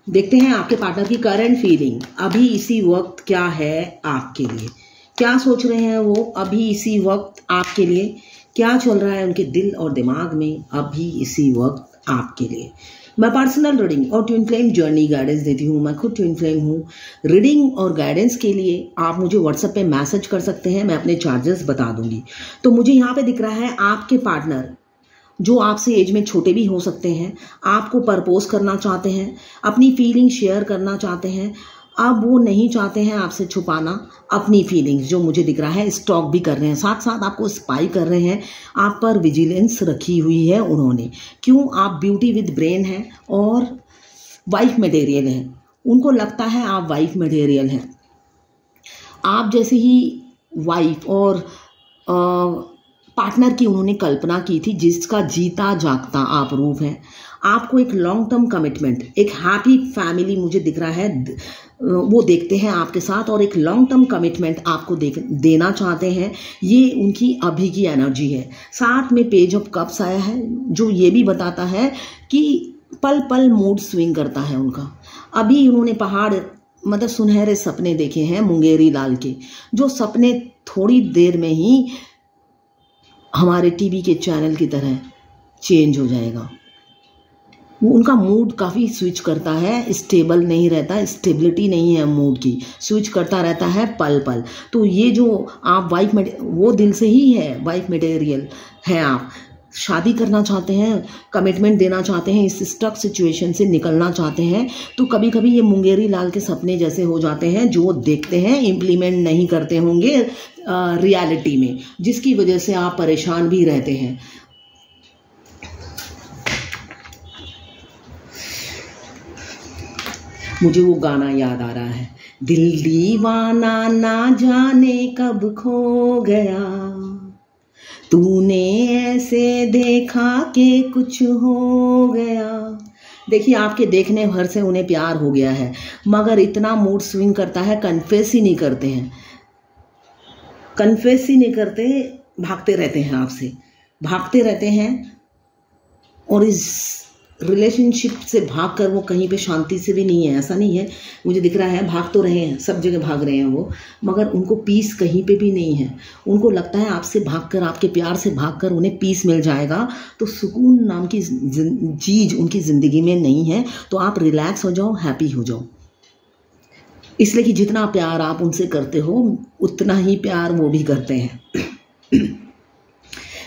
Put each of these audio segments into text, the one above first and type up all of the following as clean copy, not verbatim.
देखते हैं आपके पार्टनर की करंट फीलिंग अभी इसी वक्त क्या है आपके लिए। क्या सोच रहे हैं वो अभी इसी वक्त आपके लिए, क्या चल रहा है उनके दिल और दिमाग में अभी इसी वक्त आपके लिए। मैं पर्सनल रीडिंग और ट्विन फ्लेम जर्नी गाइडेंस देती हूँ। मैं खुद ट्विन फ्लेम हूँ। रीडिंग और गाइडेंस के लिए आप मुझे व्हाट्सएप पे मैसेज कर सकते हैं, मैं अपने चार्जेस बता दूंगी। तो मुझे यहाँ पे दिख रहा है आपके पार्टनर जो आपसे एज में छोटे भी हो सकते हैं, आपको प्रपोज करना चाहते हैं, अपनी फीलिंग शेयर करना चाहते हैं। अब वो नहीं चाहते हैं आपसे छुपाना अपनी फीलिंग्स, जो मुझे दिख रहा है स्टॉक भी कर रहे हैं, साथ साथ आपको स्पाई कर रहे हैं। आप पर विजिलेंस रखी हुई है उन्होंने। क्यों? आप ब्यूटी विद ब्रेन हैं और वाइफ मटेरियल हैं। उनको लगता है आप वाइफ मटेरियल हैं। आप जैसे ही वाइफ और पार्टनर की उन्होंने कल्पना की थी, जिसका जीता जागता आप रूप हैं। आपको एक लॉन्ग टर्म कमिटमेंट, एक हैप्पी फैमिली मुझे दिख रहा है, वो देखते हैं आपके साथ और एक लॉन्ग टर्म कमिटमेंट आपको देना चाहते हैं। ये उनकी अभी की एनर्जी है। साथ में पेज ऑफ कप्स आया है, जो ये भी बताता है कि पल पल मूड स्विंग करता है उनका। अभी उन्होंने पहाड़ मतलब सुनहरे सपने देखे हैं मुंगेरी लाल के, जो सपने थोड़ी देर में ही हमारे टीवी के चैनल की तरह चेंज हो जाएगा। उनका मूड काफ़ी स्विच करता है, स्टेबल नहीं रहता, स्टेबिलिटी नहीं है मूड की, स्विच करता रहता है पल पल। तो ये जो आप वो दिल से ही है, वाइफ मटेरियल है। आप शादी करना चाहते हैं, कमिटमेंट देना चाहते हैं, इस स्टक सिचुएशन से निकलना चाहते हैं। तो कभी कभी ये मुंगेरी लाल के सपने जैसे हो जाते हैं, जो देखते हैं इम्प्लीमेंट नहीं करते होंगे रियलिटी में, जिसकी वजह से आप परेशान भी रहते हैं। मुझे वो गाना याद आ रहा है, दिल दीवाना ना जाने कब खो गया, तूने ऐसे देखा कि कुछ हो गया। देखिए आपके देखने भर से उन्हें प्यार हो गया है, मगर इतना मूड स्विंग करता है, कन्फेस ही नहीं करते हैं, कन्फेस ही नहीं करते, भागते रहते हैं आपसे, भागते रहते हैं। और इस रिलेशनशिप से भागकर वो कहीं पे शांति से भी नहीं है, ऐसा नहीं है। मुझे दिख रहा है भाग तो रहे हैं, सब जगह भाग रहे हैं वो, मगर उनको पीस कहीं पे भी नहीं है। उनको लगता है आपसे भागकर, आपके प्यार से भागकर उन्हें पीस मिल जाएगा, तो सुकून नाम की चीज़ उनकी ज़िंदगी में नहीं है। तो आप रिलैक्स हो जाओ, हैप्पी हो जाओ, इसलिए कि जितना प्यार आप उनसे करते हो उतना ही प्यार वो भी करते हैं।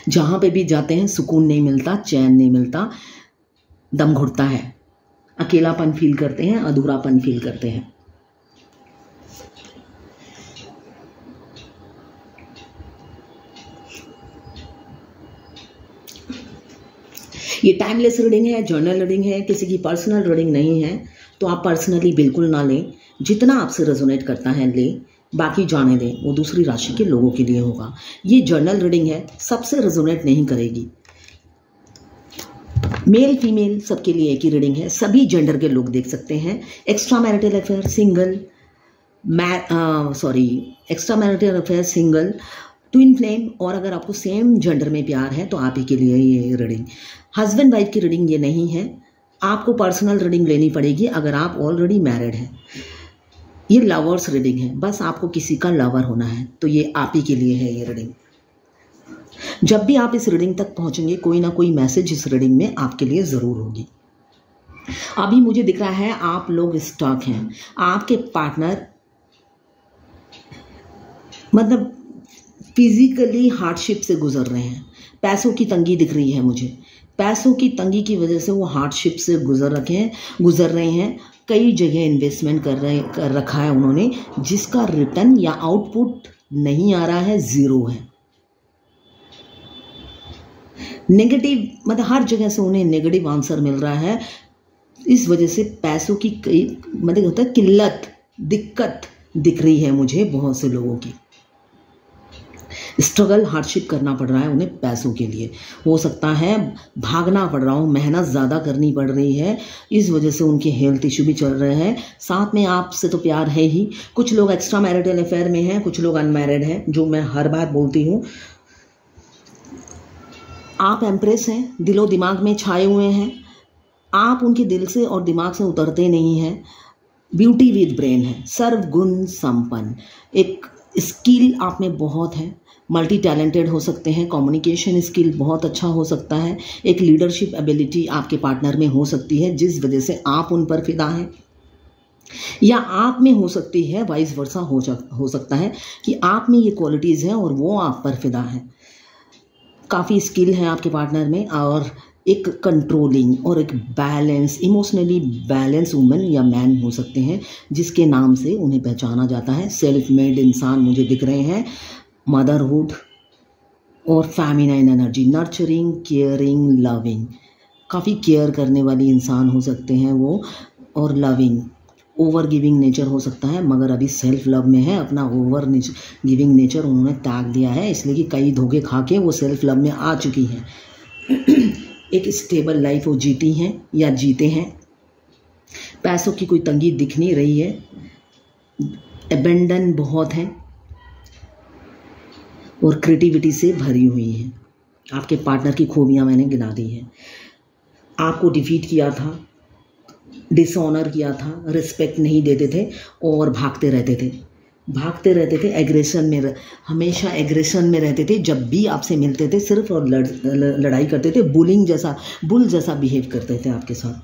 जहाँ पे भी जाते हैं सुकून नहीं मिलता, चैन नहीं मिलता, दम घुटता है, अकेलापन फील करते हैं, अधूरापन फील करते हैं। ये टाइमलेस रीडिंग है, जर्नल रीडिंग है, किसी की पर्सनल रीडिंग नहीं है। तो आप पर्सनली बिल्कुल ना लें, जितना आपसे रेजोनेट करता है ले, बाकी जाने दें, वो दूसरी राशि के लोगों के लिए होगा। ये जर्नल रीडिंग है, सबसे रेजोनेट नहीं करेगी। मेल फीमेल सबके लिए एक ही रीडिंग है, सभी जेंडर के लोग देख सकते हैं। Extra marital affair single, extra marital affair single, twin flame, और अगर आपको सेम जेंडर में प्यार है तो आप ही के लिए ये रीडिंग। हस्बैंड वाइफ की रीडिंग ये नहीं है, आपको पर्सनल रीडिंग लेनी पड़ेगी अगर आप ऑलरेडी मैरिड हैं। ये लवर्स रीडिंग है, बस आपको किसी का लवर होना है, तो ये आप ही के लिए है ये रीडिंग। जब भी आप इस रीडिंग तक पहुंचेंगे, कोई ना कोई मैसेज इस रीडिंग में आपके लिए ज़रूर होगी। अभी मुझे दिख रहा है आप लोग स्टक हैं, आपके पार्टनर मतलब फिजिकली हार्डशिप से गुजर रहे हैं। पैसों की तंगी दिख रही है मुझे, पैसों की तंगी की वजह से वो हार्डशिप से गुजर रहे हैं। कई जगह इन्वेस्टमेंट कर रखा है उन्होंने, जिसका रिटर्न या आउटपुट नहीं आ रहा है, ज़ीरो है। नेगेटिव मतलब हर जगह से उन्हें नेगेटिव आंसर मिल रहा है। इस वजह से पैसों की मतलब होता है किल्लत, दिक्कत दिख रही है मुझे बहुत से लोगों की। स्ट्रगल, हार्डशिप करना पड़ रहा है उन्हें पैसों के लिए। हो सकता है भागना पड़ रहा हो, मेहनत ज़्यादा करनी पड़ रही है, इस वजह से उनके हेल्थ इशू भी चल रहे हैं। साथ में आपसे तो प्यार है ही। कुछ लोग एक्स्ट्रा मैरिटल अफेयर में हैं, कुछ लोग अनमैरिड हैं, जो मैं हर बार बोलती हूँ। आप एम्प्रेस हैं, दिलो दिमाग में छाए हुए हैं, आप उनके दिल से और दिमाग से उतरते नहीं हैं। ब्यूटी विद ब्रेन है, सर्वगुण संपन्न, एक स्किल आप में बहुत है, मल्टी टैलेंटेड हो सकते हैं, कम्युनिकेशन स्किल बहुत अच्छा हो सकता है, एक लीडरशिप एबिलिटी आपके पार्टनर में हो सकती है जिस वजह से आप उन पर फिदा हैं, या आप में हो सकती है वाइस वर्सा हो सकता है कि आप में ये क्वालिटीज़ हैं और वो आप पर फिदा है। काफ़ी स्किल है आपके पार्टनर में, और एक कंट्रोलिंग और एक बैलेंस, इमोशनली बैलेंस वुमेन या मैन हो सकते हैं जिसके नाम से उन्हें पहचाना जाता है। सेल्फ मेड इंसान मुझे दिख रहे हैं, मदरहुड और feminine energy, nurturing, caring, loving, काफ़ी केयर करने वाली इंसान हो सकते हैं वो, और लविंग, ओवर गिविंग नेचर हो सकता है, मगर अभी सेल्फ लव में है, अपना ओवर गिविंग नेचर उन्होंने त्याग दिया है, इसलिए कि कई धोखे खा के वो सेल्फ लव में आ चुकी हैं। एक स्टेबल लाइफ वो जीती हैं या जीते हैं, पैसों की कोई तंगी दिख नहीं रही है, एबेंडन बहुत है और क्रिएटिविटी से भरी हुई है। आपके पार्टनर की खूबियां मैंने गिना दी हैं। आपको डिफीट किया था, डिसऑनर किया था, रिस्पेक्ट नहीं देते थे और भागते रहते थे, एग्रेशन में, हमेशा एग्रेशन में रहते थे, जब भी आपसे मिलते थे सिर्फ और लड़ाई करते थे, बुल जैसा बिहेव करते थे आपके साथ,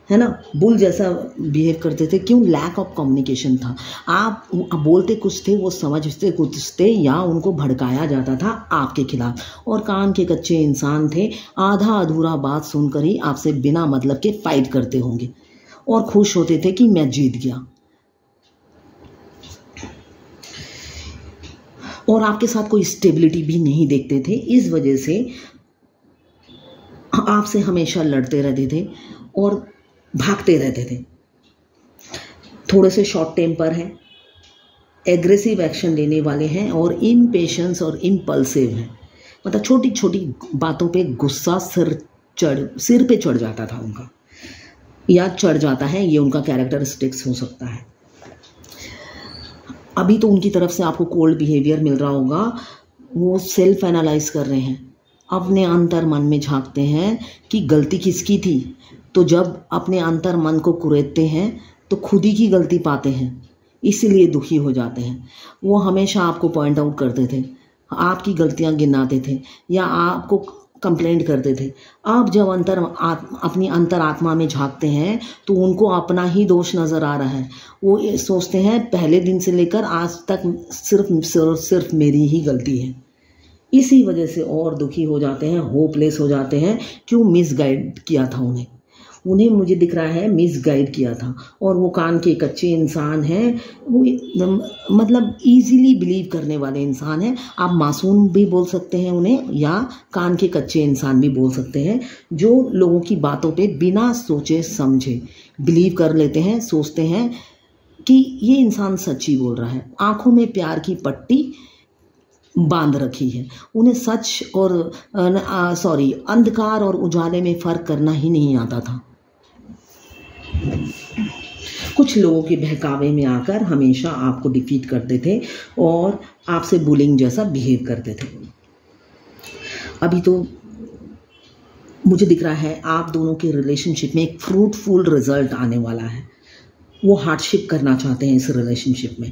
है ना, बुल जैसा बिहेव करते थे। क्यों? लैक ऑफ कम्युनिकेशन था। आप बोलते कुछ थे, वो समझते कुछ थे, या उनको भड़काया जाता था आपके खिलाफ, और कान के कच्चे इंसान थे, आधा अधूरा बात सुनकर ही आपसे बिना मतलब के फाइट करते होंगे और खुश होते थे कि मैं जीत गया, और आपके साथ कोई स्टेबिलिटी भी नहीं देखते थे। इस वजह से आपसे हमेशा लड़ते रहते थे और भागते रहते थे। थोड़े से शॉर्ट टेम्पर हैं, एग्रेसिव एक्शन लेने वाले हैं, और इम्पेशेंस और इम्पल्सिव हैं, मतलब छोटी छोटी बातों पे गुस्सा सिर पे चढ़ जाता था उनका, या चढ़ जाता है, ये उनका कैरेक्टरिस्टिक्स हो सकता है। अभी तो उनकी तरफ से आपको कोल्ड बिहेवियर मिल रहा होगा, वो सेल्फ एनालाइज कर रहे हैं, अपने अंतर मन में झांकते हैं कि गलती किसकी थी, तो जब अपने अंतर मन को कुरेदते हैं तो खुद ही की गलती पाते हैं, इसीलिए दुखी हो जाते हैं। वो हमेशा आपको पॉइंट आउट करते थे, आपकी गलतियां गिनाते थे, या आपको कंप्लेंट करते थे। आप जब अपनी अंतरात्मा में झांकते हैं तो उनको अपना ही दोष नज़र आ रहा है। वो सोचते हैं पहले दिन से लेकर आज तक सिर्फ मेरी ही गलती है, इसी वजह से और दुखी हो जाते हैं, होपलेस हो जाते हैं। क्यों? मिसगाइड किया था उन्हें मुझे दिख रहा है मिसगाइड किया था, और वो कान के कच्चे इंसान हैं, वो मतलब इजीली बिलीव करने वाले इंसान हैं। आप मासूम भी बोल सकते हैं उन्हें, या कान के कच्चे इंसान भी बोल सकते हैं, जो लोगों की बातों पे बिना सोचे समझे बिलीव कर लेते हैं, सोचते हैं कि ये इंसान सच्ची बोल रहा है। आंखों में प्यार की पट्टी बांध रखी है, उन्हें सच और अंधकार और उजाले में फर्क करना ही नहीं आता था। कुछ लोगों के बहकावे में आकर हमेशा आपको डिफीट करते थे और आपसे बुलिंग जैसा बिहेव करते थे। अभी तो मुझे दिख रहा है आप दोनों के रिलेशनशिप में एक फ्रूटफुल रिजल्ट आने वाला है। वो हार्डशिप करना चाहते हैं इस रिलेशनशिप में,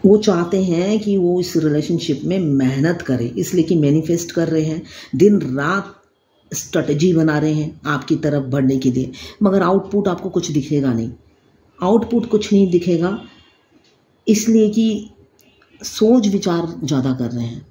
वो चाहते हैं कि वो इस रिलेशनशिप में मेहनत करे, इसलिए कि मैनिफेस्ट कर रहे हैं, दिन रात स्ट्रेटजी बना रहे हैं आपकी तरफ बढ़ने के लिए, मगर आउटपुट आपको कुछ दिखेगा नहीं, आउटपुट कुछ नहीं दिखेगा, इसलिए कि सोच विचार ज़्यादा कर रहे हैं,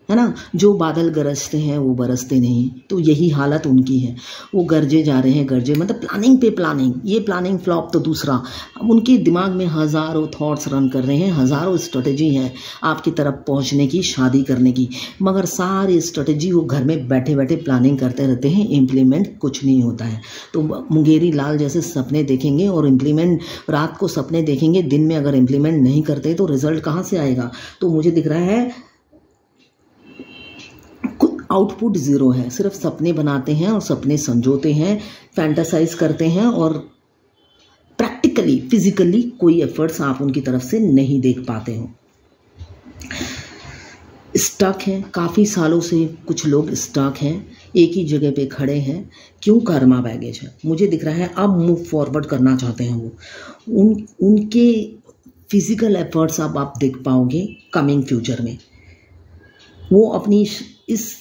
है ना। जो बादल गरजते हैं वो बरसते नहीं, तो यही हालत उनकी है। वो गरजे जा रहे हैं, गरजे मतलब प्लानिंग पे प्लानिंग, ये प्लानिंग फ्लॉप तो दूसरा। अब उनके दिमाग में हज़ारों थॉट्स रन कर रहे हैं, हज़ारों स्ट्रेटजी है आपकी तरफ पहुंचने की, शादी करने की, मगर सारी स्ट्रेटजी वो घर में बैठे बैठे प्लानिंग करते रहते हैं, इम्प्लीमेंट कुछ नहीं होता है। तो मुंगेरी लाल जैसे सपने देखेंगे और इम्प्लीमेंट, रात को सपने देखेंगे, दिन में अगर इम्प्लीमेंट नहीं करते तो रिजल्ट कहाँ से आएगा। तो मुझे दिख रहा है आउटपुट ज़ीरो है, सिर्फ सपने बनाते हैं और सपने संजोते हैं, फैंटासाइज करते हैं, और प्रैक्टिकली फिजिकली कोई एफर्ट्स आप उनकी तरफ से नहीं देख पाते हो। स्टक हैं, काफ़ी सालों से कुछ लोग स्टक हैं, एक ही जगह पे खड़े हैं। क्यों? कर्मा बैगेज है। मुझे दिख रहा है अब मूव फॉरवर्ड करना चाहते हैं वो। उनके फिजिकल एफर्ट्स अब आप देख पाओगे कमिंग फ्यूचर में। वो अपनी इस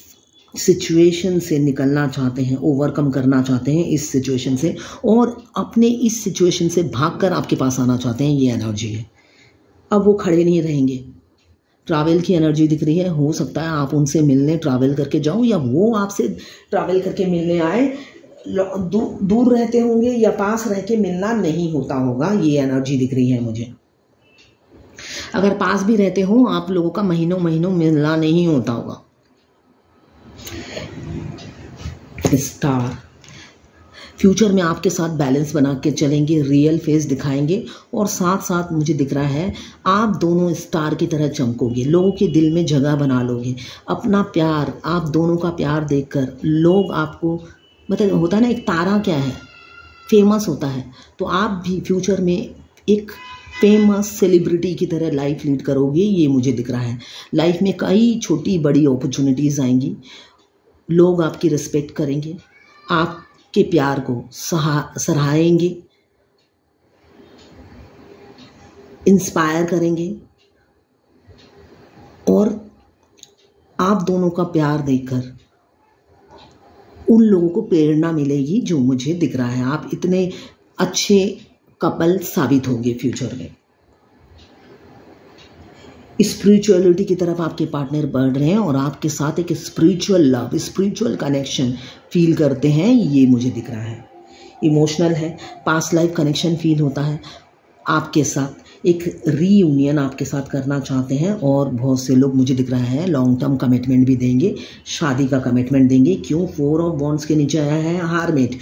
सिचुएशन से निकलना चाहते हैं, ओवरकम करना चाहते हैं इस सिचुएशन से, और अपने इस सिचुएशन से भागकर आपके पास आना चाहते हैं। ये एनर्जी है। अब वो खड़े नहीं रहेंगे। ट्रैवल की एनर्जी दिख रही है। हो सकता है आप उनसे मिलने ट्रैवल करके जाओ, या वो आपसे ट्रैवल करके मिलने आए। दूर रहते होंगे या पास रह के मिलना नहीं होता होगा। ये एनर्जी दिख रही है मुझे। अगर पास भी रहते हो, आप लोगों का महीनों महीनों मिलना नहीं होता होगा। स्टार फ्यूचर में आपके साथ बैलेंस बना के चलेंगे, रियल फेस दिखाएंगे, और साथ साथ मुझे दिख रहा है आप दोनों स्टार की तरह चमकोगे। लोगों के दिल में जगह बना लोगे। अपना प्यार, आप दोनों का प्यार देखकर लोग आपको, मतलब होता है ना, एक तारा क्या है, फेमस होता है। तो आप भी फ्यूचर में एक फेमस सेलिब्रिटी की तरह लाइफ लीड करोगे। ये मुझे दिख रहा है। लाइफ में कई छोटी बड़ी अपॉर्चुनिटीज़ आएंगी। लोग आपकी रिस्पेक्ट करेंगे, आपके प्यार को सराहेंगे, इंस्पायर करेंगे, और आप दोनों का प्यार देखकर उन लोगों को प्रेरणा मिलेगी जो मुझे दिख रहा है। आप इतने अच्छे कपल साबित होंगे फ्यूचर में। स्पिरिचुअलिटी की तरफ आपके पार्टनर बढ़ रहे हैं और आपके साथ एक spiritual love, spiritual connection feel करते हैं। ये मुझे दिख रहा है। इमोशनल है। पास्ट लाइफ कनेक्शन फील होता है आपके साथ। एक रीयूनियन आपके साथ करना चाहते हैं, और बहुत से लोग मुझे दिख रहा है लॉन्ग टर्म कमिटमेंट भी देंगे, शादी का कमिटमेंट देंगे। क्यों? 4 ऑफ वॉन्ड्स के नीचे आया है हार्मेट।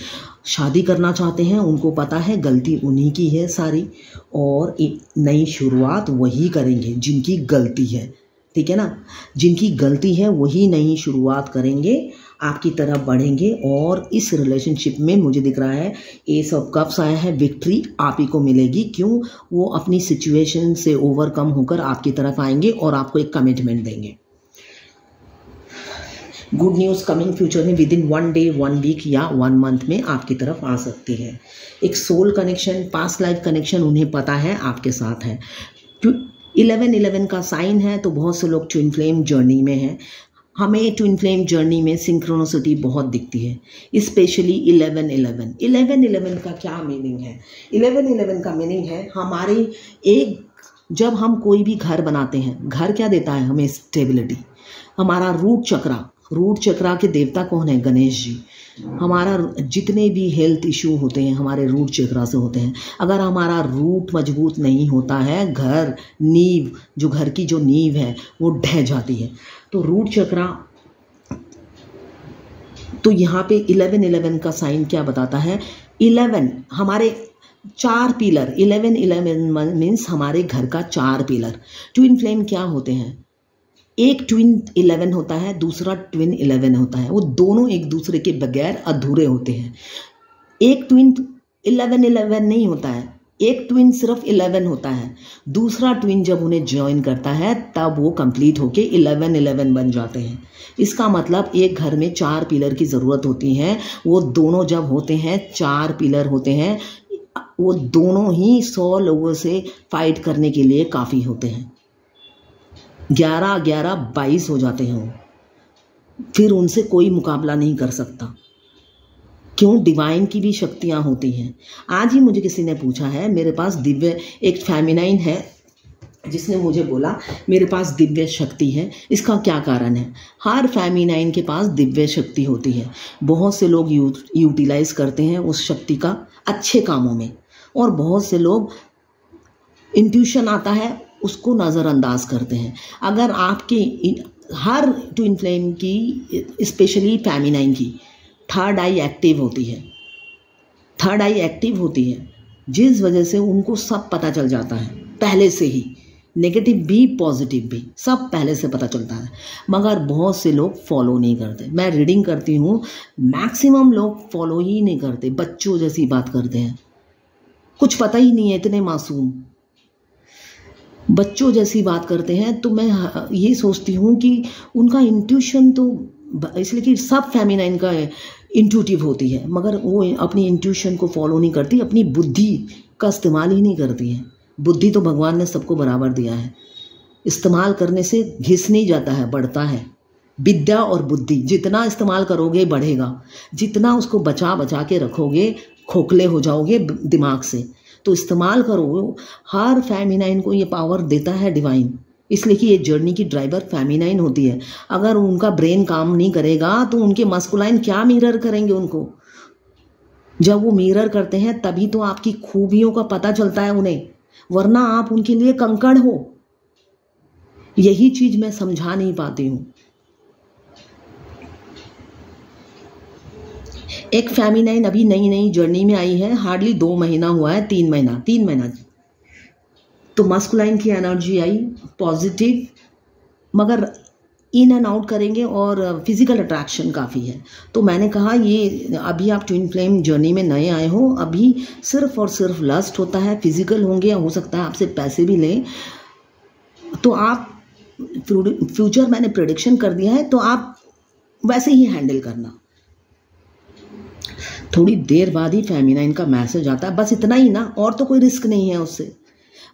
शादी करना चाहते हैं, उनको पता है गलती उन्हीं की है सारी, और एक नई शुरुआत वही करेंगे जिनकी गलती है। ठीक है ना? जिनकी गलती है वही नई शुरुआत करेंगे, आपकी तरफ बढ़ेंगे। और इस रिलेशनशिप में मुझे दिख रहा है एस ऑफ कप्स आया है। विक्ट्री आप ही को मिलेगी। क्यों? वो अपनी सिचुएशन से ओवरकम होकर आपकी तरफ आएंगे और आपको एक कमिटमेंट देंगे। गुड न्यूज़ कमिंग फ्यूचर में विद इन 1 डे, 1 वीक या 1 मंथ में आपकी तरफ आ सकती है। एक soul connection, past life connection उन्हें पता है आपके साथ है। 11-11 का साइन है, तो बहुत से लोग ट्विन फ्लेम जर्नी में हैं। हमें ट्विन फ्लेम जर्नी में सिंक्रोनिसिटी बहुत दिखती है, स्पेशली 11-11। 11-11 का क्या मीनिंग है? 11-11 का मीनिंग है हमारे जब हम कोई भी घर बनाते हैं, घर क्या देता है हमें? स्टेबिलिटी। हमारा रूट चक्रा के देवता कौन है? गणेश जी। हमारा जितने भी हेल्थ इश्यू होते हैं हमारे रूट चक्रा से होते हैं। अगर हमारा रूट मजबूत नहीं होता है, घर की जो नींव है वो ढह जाती है। तो रूट चक्रा, तो यहाँ पे 11-11 का साइन क्या बताता है? 11 हमारे 4 पिलर, 11-11 मीन्स हमारे घर का 4 पिलर। ट्विन फ्लेम क्या होते हैं? एक ट्विन 11 होता है, दूसरा ट्विन 11 होता है। वो दोनों एक दूसरे के बगैर अधूरे होते हैं। एक ट्विन 11-11 नहीं होता है, एक ट्विन सिर्फ 11 होता है। दूसरा ट्विन जब उन्हें ज्वाइन करता है तब वो कंप्लीट होके 11-11 बन जाते हैं। इसका मतलब एक घर में 4 पिलर की ज़रूरत होती है। वो दोनों जब होते हैं, 4 पिलर होते हैं, वो दोनों ही 100 लोगों से फाइट करने के लिए काफ़ी होते हैं। 11-11 22 हो जाते हैं वो, फिर उनसे कोई मुकाबला नहीं कर सकता। क्यों? डिवाइन की भी शक्तियाँ होती हैं। आज ही मुझे किसी ने पूछा है, मेरे पास दिव्य, एक फेमिनाइन है जिसने मुझे बोला मेरे पास दिव्य शक्ति है, इसका क्या कारण है? हर फेमिनाइन के पास दिव्य शक्ति होती है। बहुत से लोग यूटिलाइज करते हैं उस शक्ति का अच्छे कामों में, और बहुत से लोग इंट्यूशन आता है उसको नज़रअंदाज करते हैं। अगर आपके हर ट्विन फ्लेम की, स्पेशली फेमिनाइन की, थर्ड आई एक्टिव होती है। थर्ड आई एक्टिव होती है जिस वजह से उनको सब पता चल जाता है पहले से ही, नेगेटिव भी पॉजिटिव भी सब पहले से पता चलता है। मगर बहुत से लोग फॉलो नहीं करते। मैं रीडिंग करती हूँ, मैक्सिमम लोग फॉलो ही नहीं करते, बच्चों जैसी बात करते हैं, कुछ पता ही नहीं है, इतने मासूम बच्चों जैसी बात करते हैं। तो मैं ये सोचती हूँ कि उनका इंट्यूशन तो इसलिए कि सब फेमिनाइन का इंट्यूटिव होती है, मगर वो अपनी इंट्यूशन को फॉलो नहीं करती, अपनी बुद्धि का इस्तेमाल ही नहीं करती है। बुद्धि तो भगवान ने सबको बराबर दिया है, इस्तेमाल करने से घिस नहीं जाता है, बढ़ता है। विद्या और बुद्धि जितना इस्तेमाल करोगे बढ़ेगा, जितना उसको बचा बचा के रखोगे खोखले हो जाओगे दिमाग से। तो इस्तेमाल करो, हर फेमिनाइन को ये पावर देता है डिवाइन, इसलिए कि ये जर्नी की ड्राइवर फेमिनाइन होती है। अगर उनका ब्रेन काम नहीं करेगा तो उनके मस्कुलाइन क्या मिरर करेंगे उनको? जब वो मिरर करते हैं तभी तो आपकी खूबियों का पता चलता है उन्हें, वरना आप उनके लिए कंकड़ हो। यही चीज मैं समझा नहीं पाती हूं। एक फेमिनाइन अभी नई नई जर्नी में आई है, हार्डली 2 महीना हुआ है, 3 महीना तो मस्कुलाइन की एनर्जी आई पॉजिटिव, मगर इन एंड आउट करेंगे और फिजिकल अट्रैक्शन काफ़ी है। तो मैंने कहा ये अभी आप ट्विन फ्लेम जर्नी में नए आए हो, अभी सिर्फ और सिर्फ लस्ट होता है, फिजिकल होंगे, हो सकता है आपसे पैसे भी लें, तो आप फ्यूचर मैंने प्रेडिक्शन कर दिया है, तो आप वैसे ही हैंडल करना। थोड़ी देर बाद ही फेमिनाइन का मैसेज आता है, बस इतना ही ना, और तो कोई रिस्क नहीं है उससे।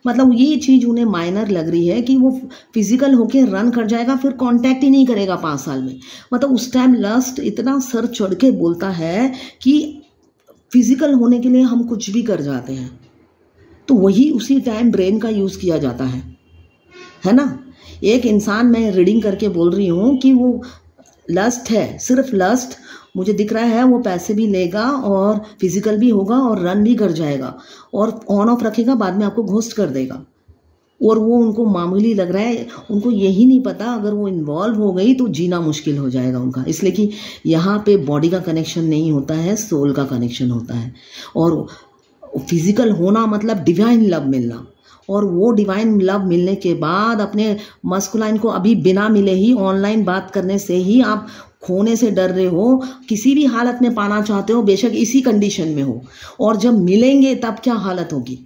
मतलब ये चीज उन्हें माइनर लग रही है कि वो फिजिकल होके रन कर जाएगा, फिर कांटेक्ट ही नहीं करेगा 5 साल में। मतलब उस टाइम लस्ट इतना सर चढ़ के बोलता है कि फिजिकल होने के लिए हम कुछ भी कर जाते हैं, तो वही उसी टाइम ब्रेन का यूज किया जाता है ना। एक इंसान, मैं रीडिंग करके बोल रही हूँ कि वो लस्ट है, सिर्फ लस्ट, मुझे दिख रहा है वो पैसे भी लेगा और फिजिकल भी होगा और रन भी कर जाएगा और ऑन ऑफ रखेगा, बाद में आपको घोस्ट कर देगा। और वो उनको मामूली लग रहा है, उनको यही नहीं पता अगर वो इन्वॉल्व हो गई तो जीना मुश्किल हो जाएगा उनका। इसलिए कि यहाँ पे बॉडी का कनेक्शन नहीं होता है, सोल का कनेक्शन होता है। और फिजिकल होना मतलब डिवाइन लव मिलना, और वो डिवाइन लव मिलने के बाद अपने मस्कुलाइन को अभी बिना मिले ही ऑनलाइन बात करने से ही आप खोने से डर रहे हो, किसी भी हालत में पाना चाहते हो, बेशक इसी कंडीशन में हो, और जब मिलेंगे तब क्या हालत होगी।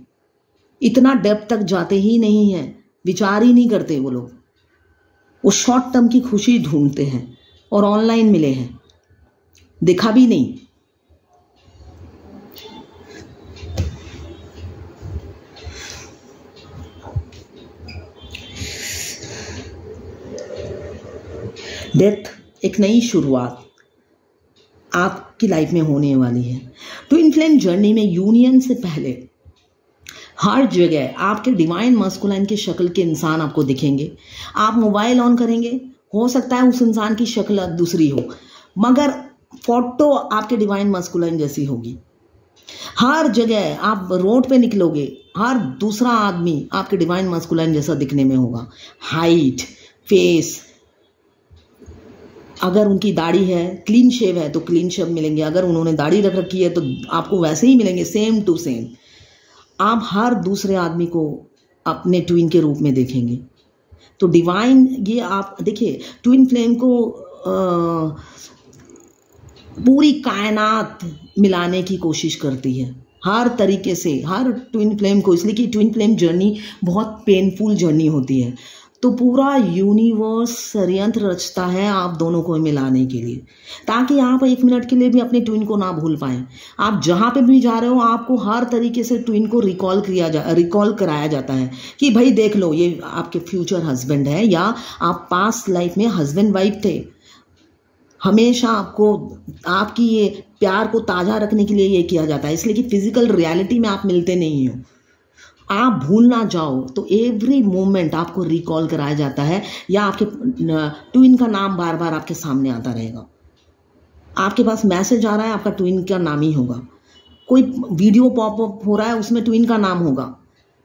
इतना डेप्थ तक जाते ही नहीं है, विचार ही नहीं करते वो लोग, वो शॉर्ट टर्म की खुशी ढूंढते हैं और ऑनलाइन मिले हैं, दिखा भी नहीं। डेथ एक नई शुरुआत आपकी लाइफ में होने वाली है। ट्विन फ्लेम जर्नी में यूनियन से पहले हर जगह आपके डिवाइन मस्कुलाइन की शक्ल के इंसान आपको दिखेंगे। आप मोबाइल ऑन करेंगे, हो सकता है उस इंसान की शक्ल दूसरी हो, मगर फोटो आपके डिवाइन मस्कुलाइन जैसी होगी। हर जगह आप रोड पे निकलोगे, हर दूसरा आदमी आपके डिवाइन मस्कुलाइन जैसा दिखने में होगा। हाइट, फेस, अगर उनकी दाढ़ी है, क्लीन शेव है तो क्लीन शेव मिलेंगे, अगर उन्होंने दाढ़ी रख रखी है तो आपको वैसे ही मिलेंगे, सेम टू सेम। आप हर दूसरे आदमी को अपने ट्विन के रूप में देखेंगे। तो डिवाइन, ये आप देखिए, ट्विन फ्लेम को पूरी कायनात मिलाने की कोशिश करती है हर तरीके से, हर ट्विन फ्लेम को, इसलिए कि ट्विन फ्लेम जर्नी बहुत पेनफुल जर्नी होती है। तो पूरा यूनिवर्स षड्यंत्र रचता है आप दोनों को मिलाने के लिए, ताकि आप 1 मिनट के लिए भी अपने ट्विन को ना भूल पाएं। आप जहां पे भी जा रहे हो, आपको हर तरीके से ट्विन को रिकॉल कराया जाता है कि भाई देख लो, ये आपके फ्यूचर हस्बैंड है, या आप पास्ट लाइफ में हस्बैंड वाइफ थे। हमेशा आपको आपकी ये प्यार को ताजा रखने के लिए ये किया जाता है, इसलिए कि फिजिकल रियलिटी में आप मिलते नहीं हो। आप भूल ना जाओ, तो एवरी मोमेंट आपको रिकॉल कराया जाता है, या आपके ट्विन का नाम बार बार आपके सामने आता रहेगा। आपके पास मैसेज आ रहा है, आपका ट्विन का नाम ही होगा। कोई वीडियो पॉपअप हो रहा है, उसमें ट्विन का नाम होगा,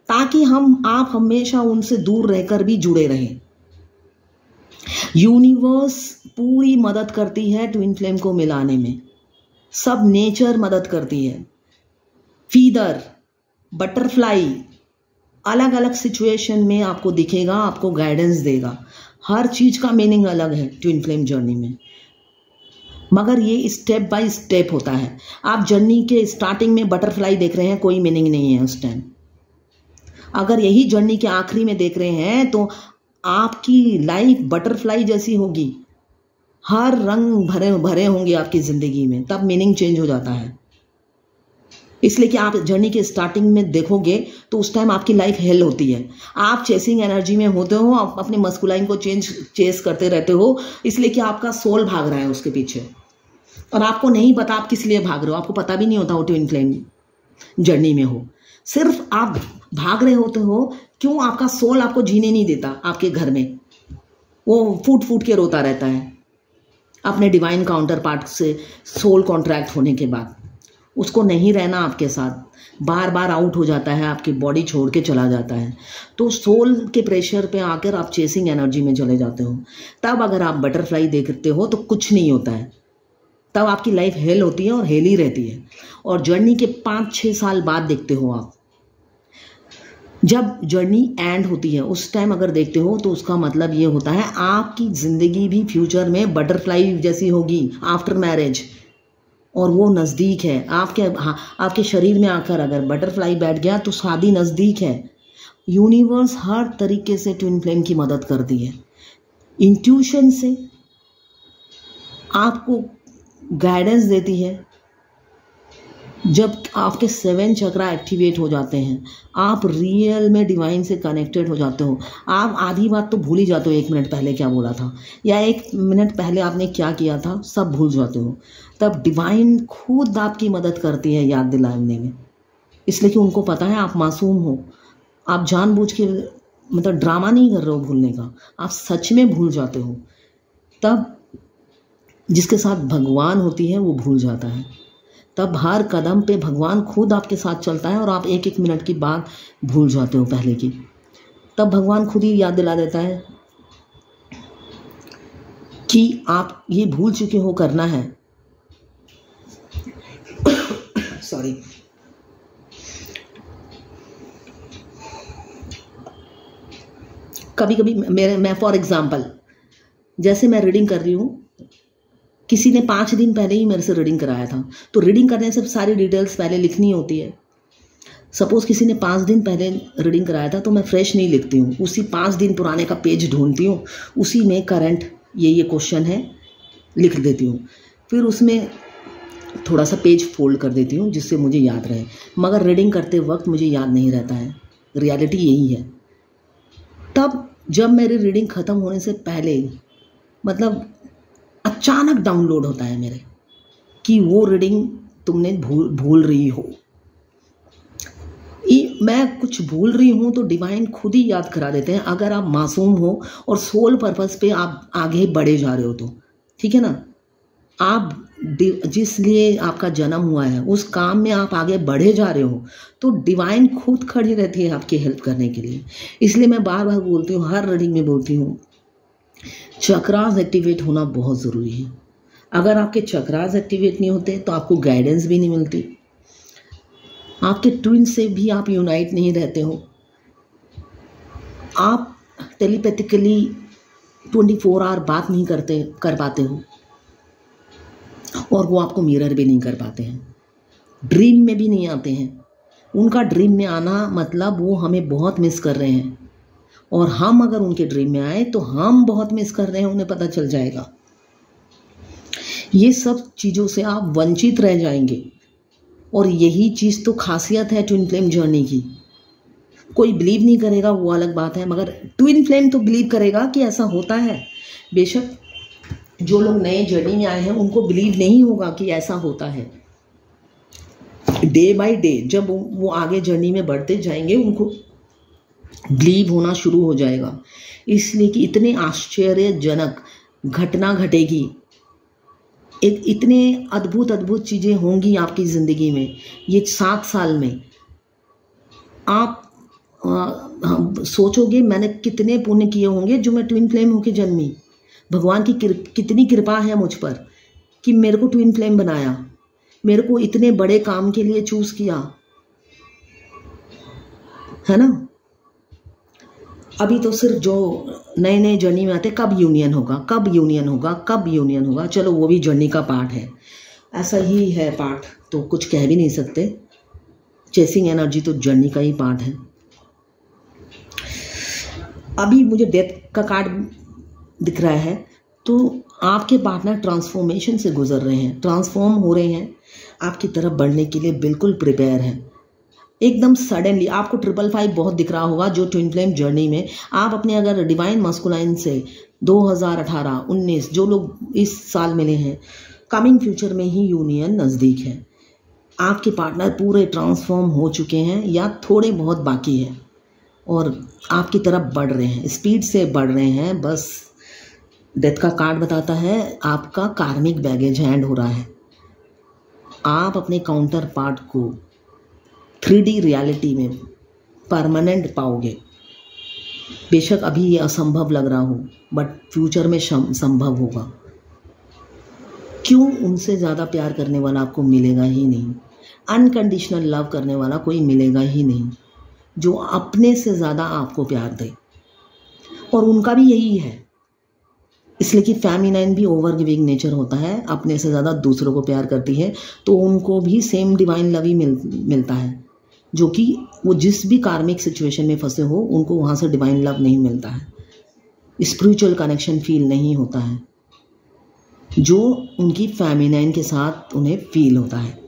ताकि आप हमेशा उनसे दूर रहकर भी जुड़े रहें। यूनिवर्स पूरी मदद करती है ट्विन फ्लेम को मिलाने में, सब नेचर मदद करती है। फीदर, बटरफ्लाई, अलग अलग सिचुएशन में आपको दिखेगा, आपको गाइडेंस देगा। हर चीज का मीनिंग अलग है ट्विन फ्लेम जर्नी में, मगर ये स्टेप बाय स्टेप होता है। आप जर्नी के स्टार्टिंग में बटरफ्लाई देख रहे हैं, कोई मीनिंग नहीं है उस टाइम। अगर यही जर्नी के आखिरी में देख रहे हैं तो आपकी लाइफ बटरफ्लाई जैसी होगी। हर रंग भरे भरे होंगे आपकी ज़िंदगी में, तब मीनिंग चेंज हो जाता है। इसलिए कि आप जर्नी के स्टार्टिंग में देखोगे तो उस टाइम आपकी लाइफ हेल होती है। आप चेसिंग एनर्जी में होते हो, आप अपने मस्कुलाइन को चेस करते रहते हो, इसलिए कि आपका सोल भाग रहा है उसके पीछे, और आपको नहीं पता आप किस लिए भाग रहे हो। आपको पता भी नहीं होता वो ट्विन फ्लेम जर्नी में हो, सिर्फ आप भाग रहे होते हो। क्यों? आपका सोल आपको जीने नहीं देता। आपके घर में वो फूट फूट के रोता रहता है अपने डिवाइन काउंटर पार्ट से सोल कॉन्ट्रैक्ट होने के बाद। उसको नहीं रहना आपके साथ, बार बार आउट हो जाता है, आपकी बॉडी छोड़ के चला जाता है। तो सोल के प्रेशर पे आकर आप चेसिंग एनर्जी में चले जाते हो। तब अगर आप बटरफ्लाई देखते हो तो कुछ नहीं होता है, तब आपकी लाइफ हेल होती है और हेल ही रहती है। और जर्नी के 5-6 साल बाद देखते हो आप, जब जर्नी एंड होती है उस टाइम अगर देखते हो तो उसका मतलब ये होता है आपकी ज़िंदगी भी फ्यूचर में बटरफ्लाई जैसी होगी आफ्टर मैरिज, और वो नज़दीक है आपके शरीर में आकर अगर बटरफ्लाई बैठ गया तो शादी नज़दीक है। यूनिवर्स हर तरीके से ट्विन फ्लेम की मदद करती है, इंट्यूशन से आपको गाइडेंस देती है। जब आपके 7 चक्रा एक्टिवेट हो जाते हैं, आप रियल में डिवाइन से कनेक्टेड हो जाते हो। आप आधी बात तो भूल ही जाते हो, 1 मिनट पहले क्या बोला था या 1 मिनट पहले आपने क्या किया था, सब भूल जाते हो। तब डिवाइन खुद आपकी मदद करती है याद दिलाने में, इसलिए कि उनको पता है आप मासूम हो। आप जानबूझ के मतलब ड्रामा नहीं कर रहे हो भूलने का, आप सच में भूल जाते हो। तब जिसके साथ भगवान होती है वो भूल जाता है। तब हर कदम पे भगवान खुद आपके साथ चलता है और आप 1-1 मिनट की बात भूल जाते हो पहले की। तब भगवान खुद ही याद दिला देता है कि आप ये भूल चुके हो करना है। सॉरी, कभी कभी मैं फॉर एग्जाम्पल जैसे मैं रीडिंग कर रही हूँ, किसी ने 5 दिन पहले ही मेरे से रीडिंग कराया था, तो रीडिंग करने से सारी डिटेल्स पहले लिखनी होती है। सपोज किसी ने 5 दिन पहले रीडिंग कराया था तो मैं फ्रेश नहीं लिखती हूँ, उसी 5 दिन पुराने का पेज ढूंढती हूँ, उसी में करंट ये क्वेश्चन है लिख देती हूँ, फिर उसमें थोड़ा सा पेज फोल्ड कर देती हूँ जिससे मुझे याद रहे। मगर रीडिंग करते वक्त मुझे याद नहीं रहता है, रियलिटी यही है। तब जब मेरी रीडिंग ख़त्म होने से पहले मतलब अचानक डाउनलोड होता है मेरे कि वो रीडिंग तुमने भूल रही हो। मैं कुछ भूल रही हूँ तो डिवाइन खुद ही याद करा देते हैं, अगर आप मासूम हो और सोल पर्पस पे आप आगे बढ़े जा रहे हो तो। ठीक है ना, आप जिस लिए आपका जन्म हुआ है उस काम में आप आगे बढ़े जा रहे हो तो डिवाइन खुद खड़ी रहती है आपकी हेल्प करने के लिए। इसलिए मैं बार बार बोलती हूँ, हर रीडिंग में बोलती हूँ, चक्रास एक्टिवेट होना बहुत ज़रूरी है। अगर आपके चक्रास एक्टिवेट नहीं होते तो आपको गाइडेंस भी नहीं मिलती, आपके ट्विन से भी आप यूनाइट नहीं रहते हो, आप टेलीपैथिकली 24 आवर बात नहीं कर पाते हो, और वो आपको मिरर भी नहीं कर पाते हैं, ड्रीम में भी नहीं आते हैं। उनका ड्रीम में आना मतलब वो हमें बहुत मिस कर रहे हैं, और हम अगर उनके ड्रीम में आए तो हम बहुत मिस कर रहे हैं, उन्हें पता चल जाएगा। ये सब चीज़ों से आप वंचित रह जाएंगे, और यही चीज़ तो खासियत है ट्विन फ्लेम जर्नी की। कोई बिलीव नहीं करेगा वो अलग बात है, मगर ट्विन फ्लेम तो बिलीव करेगा कि ऐसा होता है। बेशक जो लोग नए जर्नी में आए हैं उनको बिलीव नहीं होगा कि ऐसा होता है। डे बाय डे जब वो आगे जर्नी में बढ़ते जाएंगे उनको बिलीव होना शुरू हो जाएगा, इसलिए कि इतने आश्चर्यजनक घटना घटेगी, इतने अद्भुत अद्भुत चीज़ें होंगी आपकी ज़िंदगी में। ये 7 साल में आप सोचोगे मैंने कितने पुण्य किए होंगे जो मैं ट्विन फ्लेम होके जन्मी। भगवान की कितनी कृपा है मुझ पर कि मेरे को ट्विन फ्लेम बनाया, मेरे को इतने बड़े काम के लिए चूज़ किया, है ना। अभी तो सिर्फ जो नए नए जर्नी में आते कब यूनियन होगा, कब यूनियन होगा, कब यूनियन होगा, चलो वो भी जर्नी का पार्ट है, ऐसा ही है पार्ट, तो कुछ कह भी नहीं सकते। चेसिंग एनर्जी तो जर्नी का ही पार्ट है। अभी मुझे डेथ का कार्ड दिख रहा है, तो आपके पार्टनर ट्रांसफॉर्मेशन से गुजर रहे हैं, ट्रांसफॉर्म हो रहे हैं, आपकी तरफ बढ़ने के लिए बिल्कुल प्रिपेयर हैं। एकदम सडनली आपको 555 बहुत दिख रहा होगा, जो ट्विन फ्लेम जर्नी में आप अपने अगर डिवाइन मस्कुलाइन से 2018, 19 जो लोग इस साल मिले हैं, कमिंग फ्यूचर में ही यूनियन नज़दीक है। आपके पार्टनर पूरे ट्रांसफॉर्म हो चुके हैं या थोड़े बहुत बाकी है और आपकी तरफ बढ़ रहे हैं, स्पीड से बढ़ रहे हैं। बस डेथ का कार्ड बताता है आपका कार्मिक बैगेज हैंड हो रहा है। आप अपने काउंटर पार्ट को 3D रियलिटी में परमानेंट पाओगे। बेशक अभी ये असंभव लग रहा हो, बट फ्यूचर में संभव होगा। क्यों? उनसे ज़्यादा प्यार करने वाला आपको मिलेगा ही नहीं, अनकंडीशनल लव करने वाला कोई मिलेगा ही नहीं, जो अपने से ज़्यादा आपको प्यार दे। और उनका भी यही है, इसलिए कि फेमिनाइन भी ओवर गिविंग नेचर होता है, अपने से ज़्यादा दूसरों को प्यार करती है, तो उनको भी सेम डिवाइन लव ही मिलता है, जो कि वो जिस भी कार्मिक सिचुएशन में फंसे हो उनको वहाँ से डिवाइन लव नहीं मिलता है, स्पिरिचुअल कनेक्शन फील नहीं होता है, जो उनकी फेमिनाइन के साथ उन्हें फील होता है।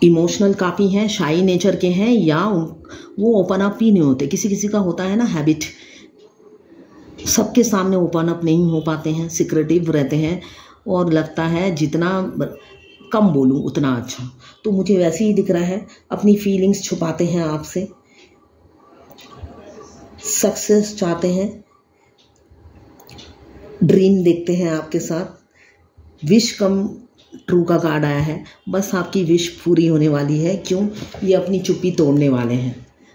इमोशनल काफ़ी हैं, शाई नेचर के हैं, या वो ओपन अप ही नहीं होते। किसी किसी का होता है ना हैबिट, सबके सामने ओपन अप नहीं हो पाते हैं, सिक्रेटिव रहते हैं और लगता है जितना कम बोलूं उतना अच्छा। तो मुझे वैसे ही दिख रहा है, अपनी फीलिंग्स छुपाते हैं आपसे, सक्सेस चाहते हैं, ड्रीम देखते हैं आपके साथ। विश कम ट्रू का कार्ड आया है, बस आपकी विश पूरी होने वाली है। क्यों? ये अपनी चुप्पी तोड़ने वाले हैं,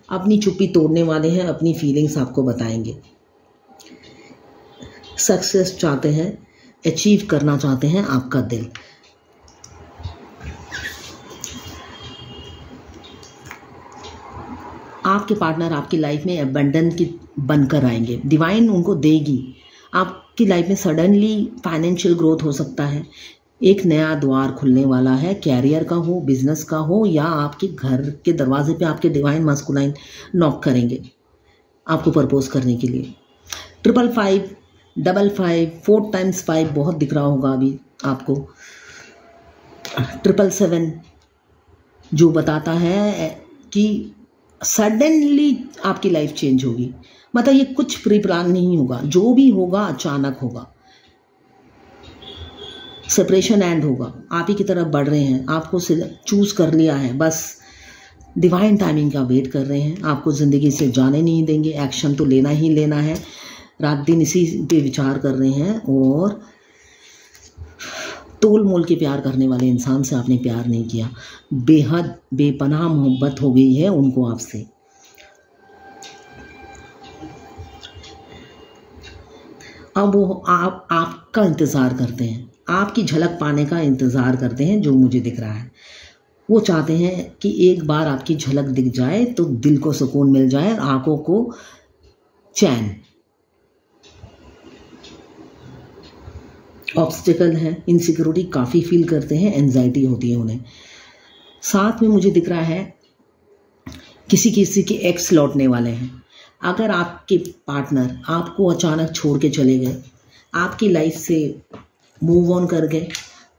अपनी चुप्पी तोड़ने वाले हैं, अपनी फीलिंग्स आपको बताएंगे। सक्सेस चाहते हैं, अचीव करना चाहते हैं आपका दिल। आपके पार्टनर आपकी लाइफ में अबंडेंस की बनकर आएंगे, डिवाइन उनको देगी। आपकी लाइफ में सडनली फाइनेंशियल ग्रोथ हो सकता है, एक नया द्वार खुलने वाला है, कैरियर का हो, बिजनेस का हो, या आपके घर के दरवाजे पे आपके डिवाइन मस्कुलाइन नॉक करेंगे आपको प्रपोज करने के लिए। 555, 55, 4 times 5 बहुत दिख रहा होगा अभी आपको। 777 जो बताता है कि सडनली आपकी लाइफ चेंज होगी, मतलब ये कुछ प्री प्लान नहीं होगा, जो भी होगा अचानक होगा। सेपरेशन एंड होगा, आप ही की तरफ बढ़ रहे हैं, आपको चूज कर लिया है, बस डिवाइन टाइमिंग का वेट कर रहे हैं, आपको ज़िंदगी से जाने नहीं देंगे, एक्शन तो लेना ही लेना है। रात दिन इसी पे विचार कर रहे हैं और तोल मोल के प्यार करने वाले इंसान से आपने प्यार नहीं किया, बेहद बेपनाह मोहब्बत हो गई है उनको आपसे। अब वो आपका इंतज़ार करते हैं, आपकी झलक पाने का इंतज़ार करते हैं, जो मुझे दिख रहा है। वो चाहते हैं कि एक बार आपकी झलक दिख जाए तो दिल को सुकून मिल जाए, आंखों को चैन। ऑब्स्टिकल है, इनसिक्योरिटी काफ़ी फील करते हैं, एंजाइटी होती है उन्हें। साथ में मुझे दिख रहा है किसी किसी के एक्स लौटने वाले हैं। अगर आपके पार्टनर आपको अचानक छोड़ के चले गए, आपकी लाइफ से मूव ऑन कर गए,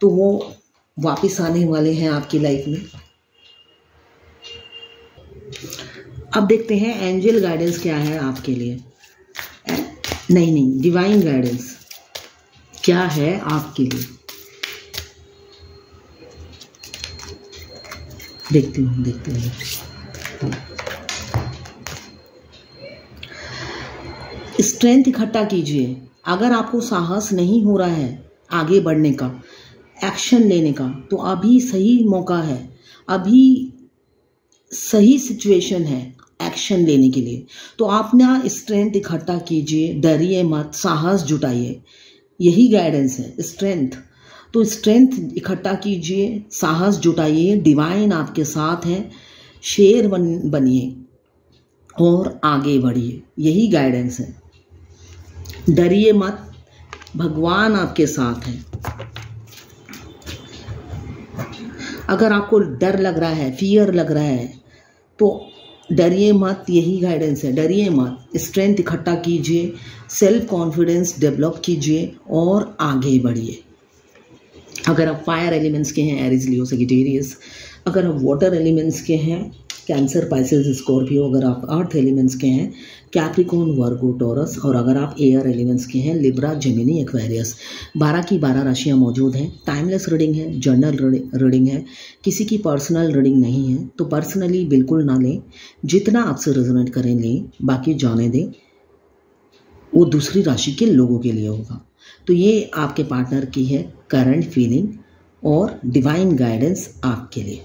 तो वो वापस आने वाले हैं आपकी लाइफ में। अब देखते हैं एंजल गाइडेंस क्या है आपके लिए। नहीं, डिवाइन गाइडेंस क्या है आपके लिए, देखते हैं। स्ट्रेंथ इकट्ठा कीजिए। अगर आपको साहस नहीं हो रहा है आगे बढ़ने का, एक्शन लेने का, तो अभी सही मौका है, अभी सही सिचुएशन है एक्शन लेने के लिए। तो आप ना स्ट्रेंथ इकट्ठा कीजिए, डरिए मत, साहस जुटाइए, यही गाइडेंस है, स्ट्रेंथ। तो स्ट्रेंथ इकट्ठा कीजिए, साहस जुटाइए, डिवाइन आपके साथ है, शेर बनिए और आगे बढ़िए, यही गाइडेंस है। डरिए मत, भगवान आपके साथ है। अगर आपको डर लग रहा है, फियर लग रहा है, तो डरिए मत, यही गाइडेंस है, डरिए मत, स्ट्रेंथ इकट्ठा कीजिए, सेल्फ कॉन्फिडेंस डेवलप कीजिए और आगे बढ़िए। अगर आप फायर एलिमेंट्स के हैं, एरीज, लियो, सजिटेरियस। अगर आप वाटर एलिमेंट्स के हैं, कैंसर, पाइसेस, स्कॉर्पियो। अगर आप अर्थ एलिमेंट्स के हैं, कैप्रिकॉर्न, वर्गो, टॉरस। और अगर आप एयर एलिमेंट्स के हैं, लिब्रा, जेमिनी, एक्वेरियस। 12 की 12 राशियाँ मौजूद हैं। टाइमलेस रीडिंग है, जर्नल रीडिंग है, किसी की पर्सनल रीडिंग नहीं है, तो पर्सनली बिल्कुल ना लें। जितना आपसे रेजोनेट करें लें, बाकी जाने दें, वो दूसरी राशि के लोगों के लिए होगा। तो ये आपके पार्टनर की है करंट फीलिंग और डिवाइन गाइडेंस आपके लिए।